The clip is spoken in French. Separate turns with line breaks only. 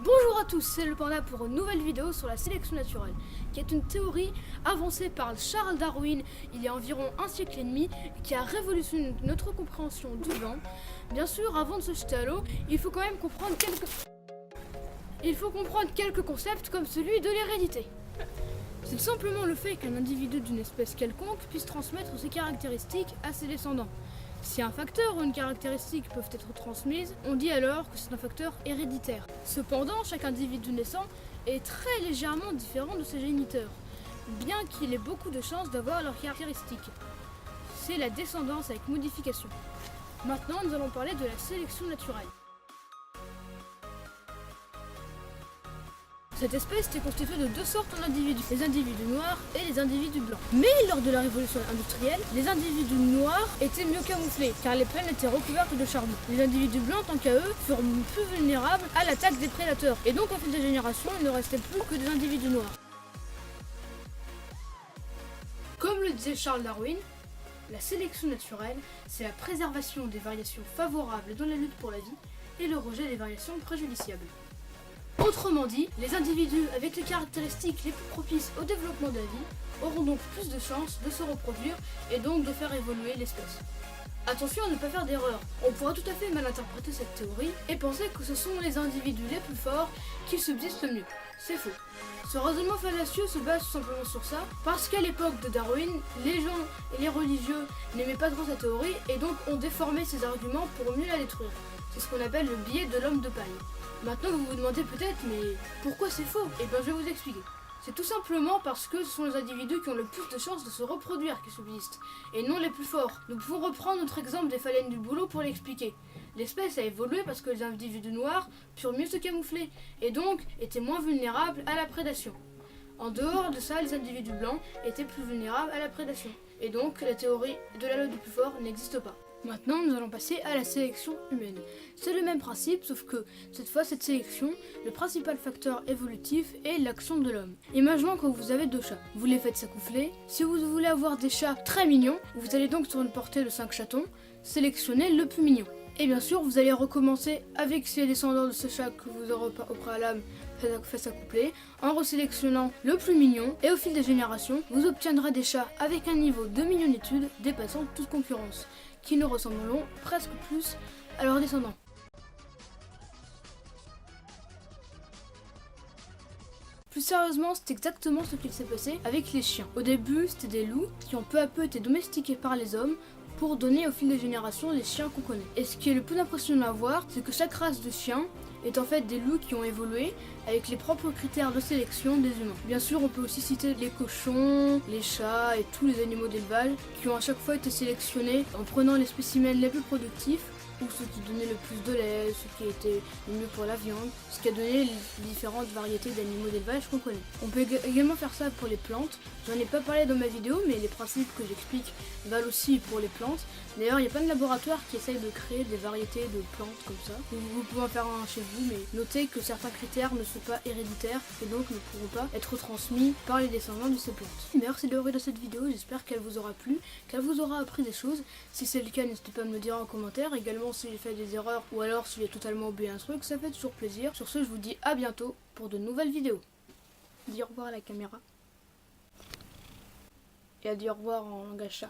Bonjour à tous, c'est le Panda pour une nouvelle vidéo sur la sélection naturelle, qui est une théorie avancée par Charles Darwin il y a environ un siècle et demi, qui a révolutionné notre compréhension du vivant. Bien sûr, avant de se jeter à l'eau, il faut quand même comprendre quelques concepts comme celui de l'hérédité. C'est simplement le fait qu'un individu d'une espèce quelconque puisse transmettre ses caractéristiques à ses descendants. Si un facteur ou une caractéristique peuvent être transmises, on dit alors que c'est un facteur héréditaire. Cependant, chaque individu naissant est très légèrement différent de ses géniteurs, bien qu'il ait beaucoup de chances d'avoir leurs caractéristiques. C'est la descendance avec modification. Maintenant, nous allons parler de la sélection naturelle. Cette espèce était constituée de deux sortes d'individus, les individus noirs et les individus blancs. Mais lors de la révolution industrielle, les individus noirs étaient mieux camouflés, car les plaines étaient recouvertes de charbon. Les individus blancs, tant qu'à eux, furent plus vulnérables à l'attaque des prédateurs. Et donc, au fil des générations, il ne restait plus que des individus noirs. Comme le disait Charles Darwin, la sélection naturelle, c'est la préservation des variations favorables dans la lutte pour la vie et le rejet des variations préjudiciables. Autrement dit, les individus avec les caractéristiques les plus propices au développement de la vie auront donc plus de chances de se reproduire et donc de faire évoluer l'espèce. Attention à ne pas faire d'erreur, on pourra tout à fait mal interpréter cette théorie et penser que ce sont les individus les plus forts qui subsistent le mieux. C'est faux. Ce raisonnement fallacieux se base tout simplement sur ça, parce qu'à l'époque de Darwin, les gens et les religieux n'aimaient pas trop sa théorie et donc ont déformé ses arguments pour mieux la détruire. C'est ce qu'on appelle le biais de l'homme de paille. Maintenant vous vous demandez peut-être, mais pourquoi c'est faux? Eh bien je vais vous expliquer. C'est tout simplement parce que ce sont les individus qui ont le plus de chances de se reproduire qui subsistent, et non les plus forts. Nous pouvons reprendre notre exemple des phélanèmes du boulot pour l'expliquer. L'espèce a évolué parce que les individus noirs purent mieux se camoufler, et donc étaient moins vulnérables à la prédation. En dehors de ça, les individus blancs étaient plus vulnérables à la prédation, et donc la théorie de la loi du plus fort n'existe pas. Maintenant, nous allons passer à la sélection humaine. C'est le même principe, sauf que cette fois, cette sélection, le principal facteur évolutif est l'action de l'homme. Imaginons que vous avez deux chats. Vous les faites s'accoupler. Si vous voulez avoir des chats très mignons, vous allez donc sur une portée de 5 chatons, sélectionner le plus mignon. Et bien sûr, vous allez recommencer avec ces descendants de ce chat que vous aurez au préalable fait s'accoupler, en resélectionnant le plus mignon, et au fil des générations, vous obtiendrez des chats avec un niveau de mignonitude dépassant toute concurrence, qui ne ressembleront presque plus à leurs descendants. Plus sérieusement, c'est exactement ce qu'il s'est passé avec les chiens. Au début, c'était des loups qui ont peu à peu été domestiqués par les hommes pour donner au fil des générations les chiens qu'on connaît. Et ce qui est le plus impressionnant à voir, c'est que chaque race de chiens est en fait des loups qui ont évolué avec les propres critères de sélection des humains. Bien sûr, on peut aussi citer les cochons, les chats et tous les animaux d'élevage qui ont à chaque fois été sélectionnés en prenant les spécimens les plus productifs ou ceux qui donnaient le plus de lait, ceux qui étaient le mieux pour la viande, ce qui a donné les différentes variétés d'animaux d'élevage qu'on connaît. On peut également faire ça pour les plantes. J'en ai pas parlé dans ma vidéo, mais les principes que j'explique valent aussi pour les plantes. D'ailleurs, il y a plein de laboratoires qui essayent de créer des variétés de plantes comme ça. Vous pouvez en faire un chez vous, mais notez que certains critères ne sont pas héréditaires et donc ne pourront pas être transmis par les descendants de ces plantes. D'ailleurs, c'est l'heure de cette vidéo, j'espère qu'elle vous aura plu, qu'elle vous aura appris des choses. Si c'est le cas, n'hésitez pas à me le dire en commentaire. Également, si j'ai fait des erreurs ou alors si j'ai totalement oublié un truc, ça fait toujours plaisir. Sur ce, je vous dis à bientôt pour de nouvelles vidéos. Dis au revoir à la caméra. Et à dire au revoir en langage chat.